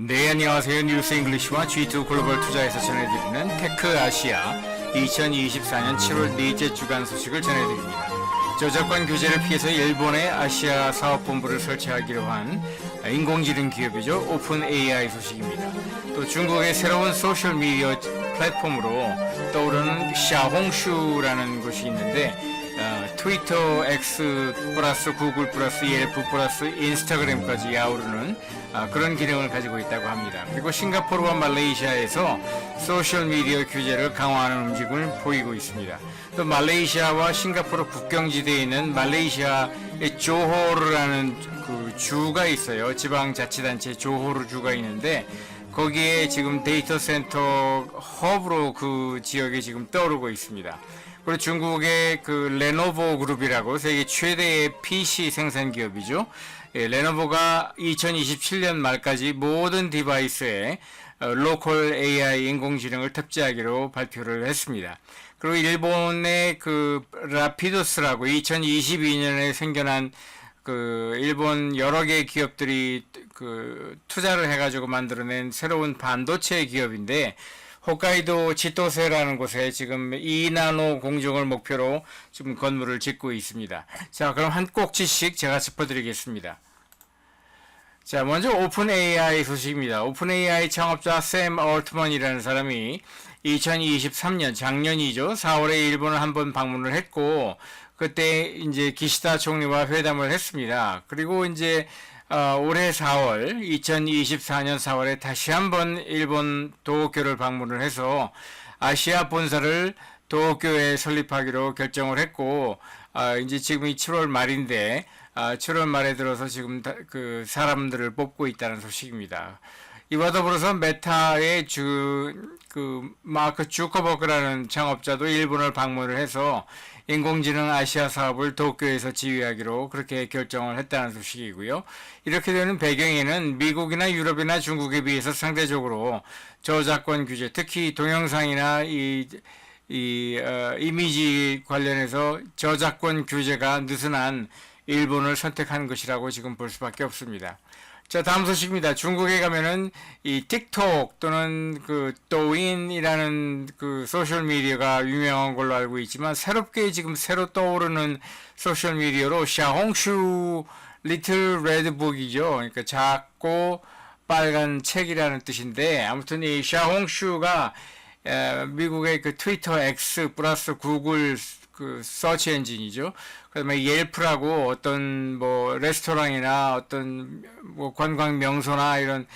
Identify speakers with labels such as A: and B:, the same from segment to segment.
A: 네, 안녕하세요. 뉴스 잉글리시와 G2 글로벌 투자에서 전해드리는 테크 아시아 2024년 7월 넷째 주간 소식을 전해드립니다. 저작권 규제를 피해서 일본의 아시아 사업본부를 설치하기로 한 인공지능 기업이죠. 오픈 AI 소식입니다. 또 중국의 새로운 소셜미디어 플랫폼으로 떠오르는 샤홍슈라는 곳이 있는데 트위터, X 플러스 구글 플러스 옐프 플러스 인스타그램까지 아우르는 그런 기능을 가지고 있다고 합니다. 그리고 싱가포르와 말레이시아에서 소셜미디어 규제를 강화하는 움직임을 보이고 있습니다. 또 말레이시아와 싱가포르 국경지대에 있는 말레이시아의 조호르라는 그 주가 있어요. 지방자치단체 조호르 주가 있는데 거기에 지금 데이터 센터 허브로 그 지역에 지금 떠오르고 있습니다. 그리고 중국의 그 레노버 그룹이라고 세계 최대의 PC 생산 기업이죠. 레노버가 2027년 말까지 모든 디바이스에 로컬 AI 인공지능을 탑재하기로 발표를 했습니다. 그리고 일본의 그 라피도스라고 2022년에 생겨난 그 일본 여러 개 기업들이 그 투자를 해가지고 만들어낸 새로운 반도체 기업인데 홋카이도 치토세라는 곳에 지금 2나노 공정을 목표로 지금 건물을 짓고 있습니다. 자, 그럼 한 꼭지씩 제가 짚어드리겠습니다. 자, 먼저 오픈 AI 소식입니다. 오픈 AI 창업자 샘 얼트먼이라는 사람이 2023년 작년이죠. 4월에 일본을 한번 방문을 했고 그때 이제 기시다 총리와 회담을 했습니다. 그리고 이제 올해 4월, 2024년 4월에 다시 한번 일본 도쿄를 방문을 해서 아시아 본사를 도쿄에 설립하기로 결정을 했고, 이제 지금이 7월 말인데, 7월 말에 들어서 지금 그 사람들을 뽑고 있다는 소식입니다. 이와 더불어서 메타의 마크 주커버그라는 창업자도 일본을 방문을 해서 인공지능 아시아 사업을 도쿄에서 지휘하기로 그렇게 결정을 했다는 소식이고요. 이렇게 되는 배경에는 미국이나 유럽이나 중국에 비해서 상대적으로 저작권 규제, 특히 동영상이나 이미지 관련해서 저작권 규제가 느슨한 일본을 선택한 것이라고 지금 볼 수밖에 없습니다. 자, 다음 소식입니다. 중국에 가면은 이 틱톡 또는 그 도인이라는 그 소셜 미디어가 유명한 걸로 알고 있지만 새롭게 지금 새로 떠오르는 소셜 미디어로 샤홍슈 리틀 레드북이죠. 그러니까 작고 빨간 책이라는 뜻인데 아무튼 이 샤홍슈가 미국의 그 트위터 X 플러스 구글 그 서치 엔진이죠. 그다음에 옐프라고 어떤 뭐 레스토랑이나 어떤 뭐 관광 명소나 이런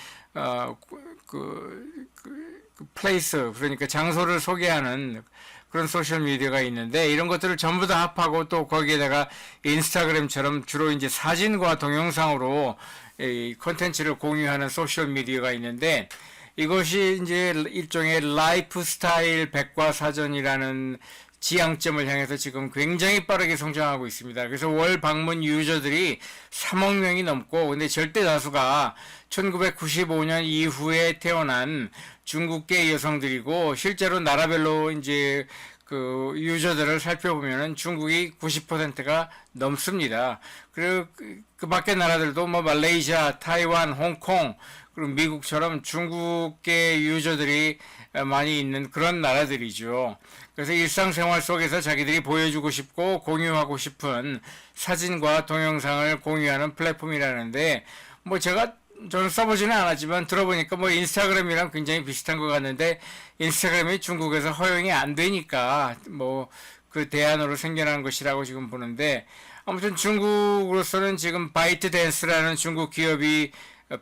A: 플레이스 그러니까 장소를 소개하는 그런 소셜 미디어가 있는데 이런 것들을 전부 다 합하고 또 거기에다가 인스타그램처럼 주로 이제 사진과 동영상으로 이 콘텐츠를 공유하는 소셜 미디어가 있는데 이것이 이제 일종의 라이프 스타일 백과사전이라는 지향점을 향해서 지금 굉장히 빠르게 성장하고 있습니다. 그래서 월 방문 유저들이 3억 명이 넘고 근데 절대 다수가 1995년 이후에 태어난 중국계 여성들이고 실제로 나라별로 이제 그 유저들을 살펴보면은 중국이 90%가 넘습니다. 그리고 그 밖의 나라들도 뭐 말레이시아, 타이완, 홍콩 그리고 미국처럼 중국계 유저들이 많이 있는 그런 나라들이죠. 그래서 일상생활 속에서 자기들이 보여주고 싶고 공유하고 싶은 사진과 동영상을 공유하는 플랫폼이라는데 뭐 저는 써보지는 않았지만 들어보니까 뭐 인스타그램이랑 굉장히 비슷한 것 같는데 인스타그램이 중국에서 허용이 안 되니까 뭐 그 대안으로 생겨난 것이라고 지금 보는데 아무튼 중국으로서는 지금 바이트댄스라는 중국 기업이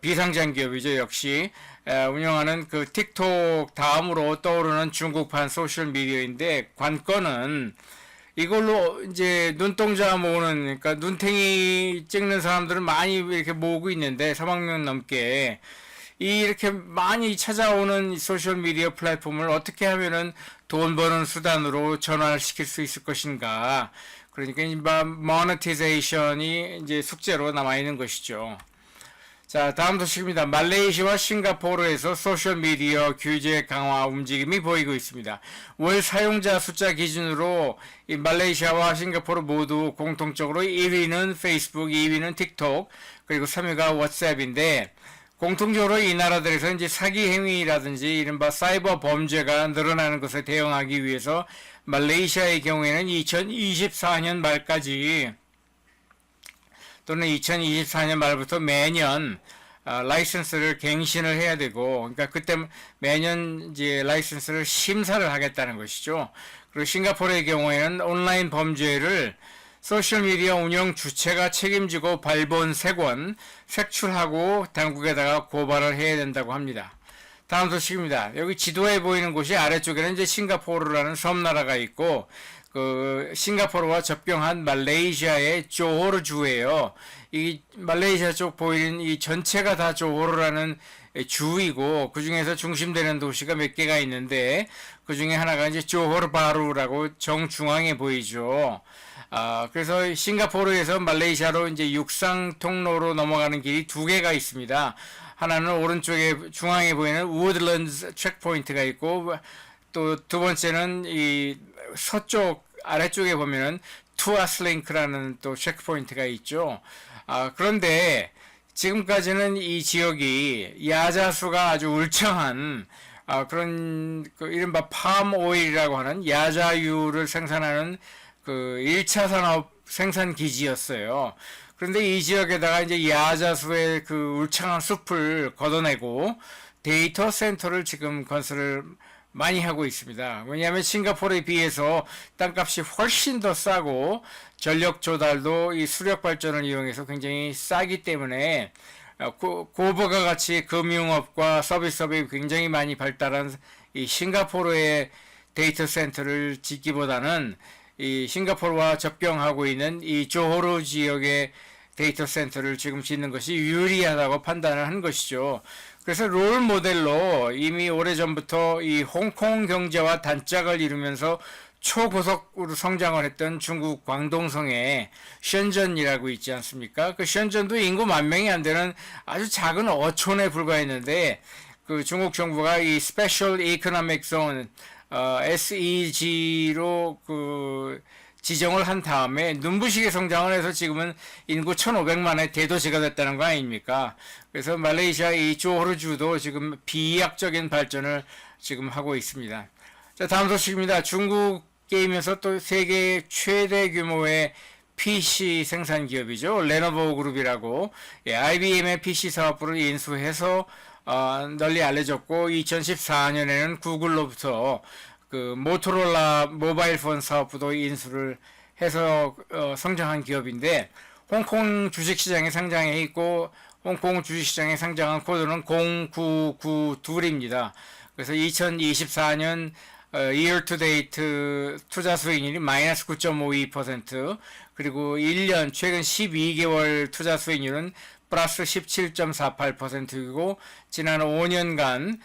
A: 비상장 기업이죠. 역시 운영하는 그 틱톡 다음으로 떠오르는 중국판 소셜 미디어인데 관건은 이걸로 이제 눈동자 모으는 그러니까 눈탱이 찍는 사람들은 많이 이렇게 모으고 있는데 3억 명 넘게 이렇게 많이 찾아오는 소셜 미디어 플랫폼을 어떻게 하면은 돈 버는 수단으로 전환시킬 수 있을 것인가. 그러니까 모네티제이션이 이제 숙제로 남아 있는 것이죠. 자, 다음 소식입니다. 말레이시아와 싱가포르에서 소셜미디어 규제 강화 움직임이 보이고 있습니다. 월 사용자 숫자 기준으로 이 말레이시아와 싱가포르 모두 공통적으로 1위는 페이스북, 2위는 틱톡, 그리고 3위가 왓츠앱인데 공통적으로 이 나라들에서 이제 사기 행위라든지 이른바 사이버 범죄가 늘어나는 것에 대응하기 위해서 말레이시아의 경우에는 2024년 말까지 또는 2024년 말부터 매년 라이선스를 갱신을 해야 되고, 그러니까 그때 매년 이제 라이선스를 심사를 하겠다는 것이죠. 그리고 싱가포르의 경우에는 온라인 범죄를 소셜미디어 운영 주체가 책임지고 발본 3권 색출하고 당국에다가 고발을 해야 된다고 합니다. 다음 소식입니다. 여기 지도에 보이는 곳이 아래쪽에는 이제 싱가포르라는 섬나라가 있고, 그 싱가포르와 접경한 말레이시아의 조호르주예요. 이 말레이시아 쪽 보이는 이 전체가 다 조호르라는 주이고, 그 중에서 중심되는 도시가 몇 개가 있는데 그 중에 하나가 이제 조호르 바루라고 정중앙에 보이죠. 그래서 싱가포르에서 말레이시아로 이제 육상 통로로 넘어가는 길이 2개가 있습니다. 하나는 오른쪽에 중앙에 보이는 우드랜드 체크포인트가 있고, 또 두 번째는 이 서쪽 아래쪽에 보면은 투아슬링크라는 또 체크포인트가 있죠. 그런데 지금까지는 이 지역이 야자수가 아주 울창한 그런 그 이른바 팜 오일이라고 하는 야자유를 생산하는 그 1차 산업 생산 기지였어요. 그런데 이 지역에다가 이제 야자수의 그 울창한 숲을 걷어내고 데이터 센터를 지금 건설을 많이 하고 있습니다. 왜냐하면 싱가포르에 비해서 땅값이 훨씬 더 싸고 전력 조달도 이 수력 발전을 이용해서 굉장히 싸기 때문에 고부가 가치 금융업과 서비스업이 굉장히 많이 발달한 이 싱가포르의 데이터 센터를 짓기보다는 이 싱가포르와 접경하고 있는 이 조호르 지역의 데이터 센터를 지금 짓는 것이 유리하다고 판단을 한 것이죠. 그래서 롤 모델로 이미 오래전부터 이 홍콩 경제와 단짝을 이루면서 초고속으로 성장을 했던 중국 광동성에 션전이라고 있지 않습니까? 그 션전도 인구 10,000명이 안 되는 아주 작은 어촌에 불과했는데, 그 중국 정부가 이 스페셜 이코노믹 존 SEG로 그 지정을 한 다음에 눈부시게 성장을 해서 지금은 인구 1,500만의 대도시가 됐다는 거 아닙니까? 그래서 말레이시아 이 조호르주도 지금 비약적인 발전을 지금 하고 있습니다. 자, 다음 소식입니다. 중국 게임에서 또 세계 최대 규모의 PC 생산 기업이죠. 레노버 그룹이라고 IBM의 PC 사업부를 인수해서 널리 알려졌고, 2014년에는 구글로부터 그 모토로라 모바일폰 사업부도 인수를 해서 성장한 기업인데, 홍콩 주식시장에 상장해 있고 홍콩 주식시장에 상장한 코드는 0992입니다. 그래서 2024년 year to date 투자 수익률이 마이너스 9.52%, 그리고 1년 최근 12개월 투자 수익률은 플러스 17.48%이고 지난 5년간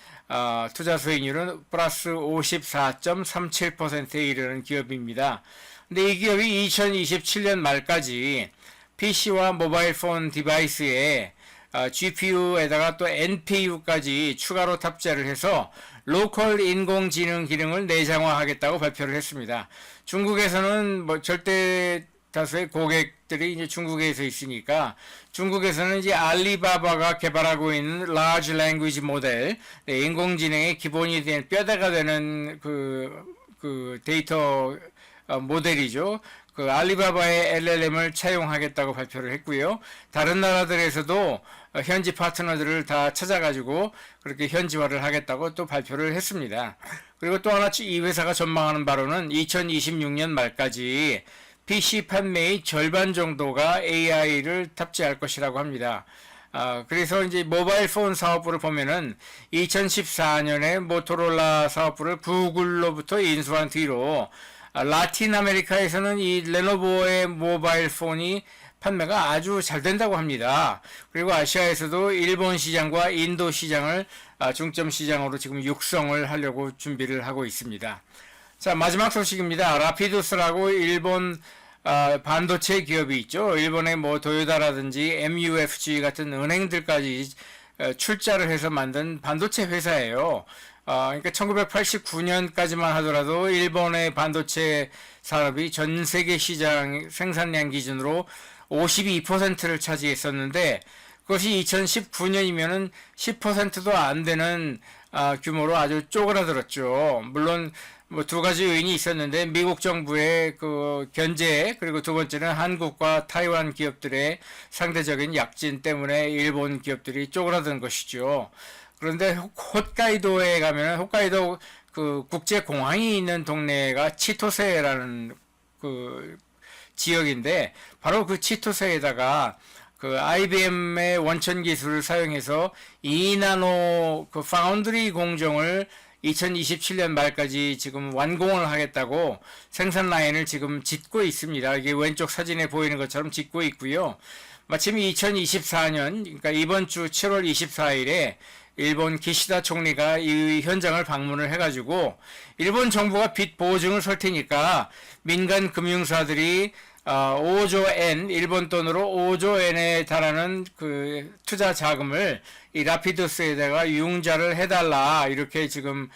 A: 투자 수익률은 플러스 54.37%에 이르는 기업입니다. 근데 이 기업이 2027년 말까지 PC와 모바일 폰 디바이스에 GPU에다가 또 NPU까지 추가로 탑재를 해서 로컬 인공지능 기능을 내장화하겠다고 발표를 했습니다. 중국에서는 뭐 절대 다수의 고객들이 이제 중국에서 있으니까, 중국에서는 이제 알리바바가 개발하고 있는 large language model, 인공지능의 기본이 된 뼈대가 되는 그 데이터 모델이죠. 그 알리바바의 LLM을 차용하겠다고 발표를 했고요. 다른 나라들에서도 현지 파트너들을 다 찾아가지고 그렇게 현지화를 하겠다고 또 발표를 했습니다. 그리고 또 하나 이 회사가 전망하는 바로는 2026년 말까지 PC 판매의 절반 정도가 AI를 탑재할 것이라고 합니다. 그래서 이제 모바일 폰 사업부를 보면은 2014년에 모토로라 사업부를 구글로부터 인수한 뒤로 라틴 아메리카에서는 이 레노버의 모바일 폰이 판매가 아주 잘 된다고 합니다. 그리고 아시아에서도 일본 시장과 인도 시장을 중점 시장으로 지금 육성을 하려고 준비를 하고 있습니다. 자, 마지막 소식입니다. 라피두스라고 일본 반도체 기업이 있죠. 일본의 뭐 도요타라든지 MUFG 같은 은행들까지 출자를 해서 만든 반도체 회사예요. 그러니까 1989년까지만 하더라도 일본의 반도체 산업이 전 세계 시장 생산량 기준으로 52%를 차지했었는데, 그것이 2019년이면은 10%도 안 되는 규모로 아주 쪼그라들었죠. 물론 뭐 두 가지 요인이 있었는데 미국 정부의 그 견제, 그리고 두 번째는 한국과 타이완 기업들의 상대적인 약진 때문에 일본 기업들이 쪼그라든 것이죠. 그런데 홋카이도에 가면 홋카이도 그 국제 공항이 있는 동네가 치토세라는 그 지역인데, 바로 그 치토세에다가 그 IBM의 원천 기술을 사용해서 2나노 그 파운드리 공정을 2027년 말까지 지금 완공을 하겠다고 생산 라인을 지금 짓고 있습니다. 이게 왼쪽 사진에 보이는 것처럼 짓고 있고요. 마침 2024년, 그러니까 이번 주 7월 24일에 일본 기시다 총리가 이 현장을 방문을 해가지고 일본 정부가 빚 보증을 설 테니까 민간 금융사들이 5조 엔, 일본 돈으로 5조 엔에 달하는 그 투자 자금을 이 라피두스에다가 융자를 해달라, 이렇게 지금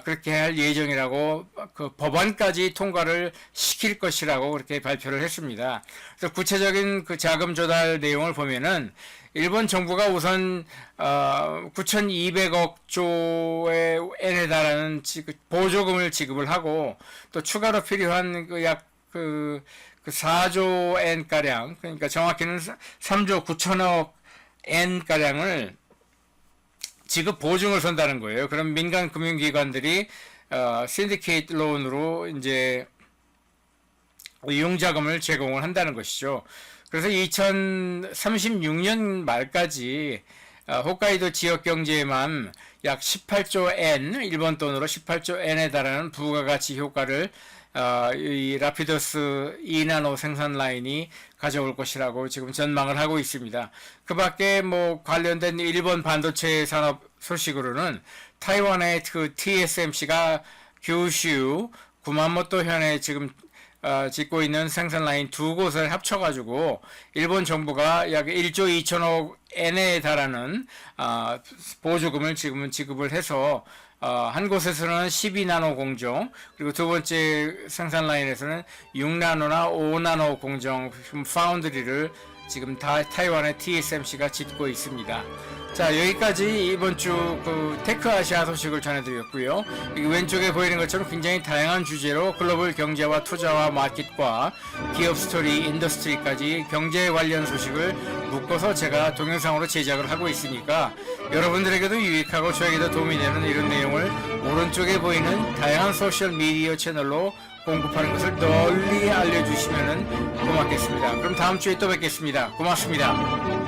A: 그렇게 할 예정이라고 그 법안까지 통과를 시킬 것이라고 그렇게 발표를 했습니다. 그래서 구체적인 그 자금 조달 내용을 보면은 일본 정부가 우선 9,200억 조의 엔에 달하는 보조금을 지급을 하고, 또 추가로 필요한 그 4조 엔가량, 그러니까 정확히는 3조 9천억 엔가량을 지급 보증을 선다는 거예요. 그럼 민간 금융기관들이 신디케이트 론으로 이제 융자금을 제공을 한다는 것이죠. 그래서 2036년 말까지 홋카이도 지역 경제에만 약 18조 엔, 일본 돈으로 18조 엔에 달하는 부가가치 효과를 이 라피더스 2나노 생산 라인이 가져올 것이라고 지금 전망을 하고 있습니다. 그 밖에 뭐 관련된 일본 반도체 산업 소식으로는 타이완의 그 TSMC가 규슈, 구마모토 현에 지금 짓고 있는 생산 라인 두 곳을 합쳐가지고 일본 정부가 약 1조 2천억 엔에 달하는 보조금을 지금은 지급을 해서 한 곳에서는 12나노 공정, 그리고 두 번째 생산 라인에서는 6나노나 5나노 공정 파운드리를 지금 타이완의 TSMC가 짓고 있습니다. 자, 여기까지 이번 주 그 테크 아시아 소식을 전해드렸고요. 왼쪽에 보이는 것처럼 굉장히 다양한 주제로 글로벌 경제와 투자와 마켓과 기업 스토리, 인더스트리까지 경제 관련 소식을 묶어서 제가 동영상으로 제작을 하고 있으니까 여러분들에게도 유익하고 저에게도 도움이 되는 이런 내용을 오른쪽에 보이는 다양한 소셜 미디어 채널로 공급하는 것을 널리 알려주시면 고맙겠습니다. 그럼 다음 주에 또 뵙겠습니다. 고맙습니다.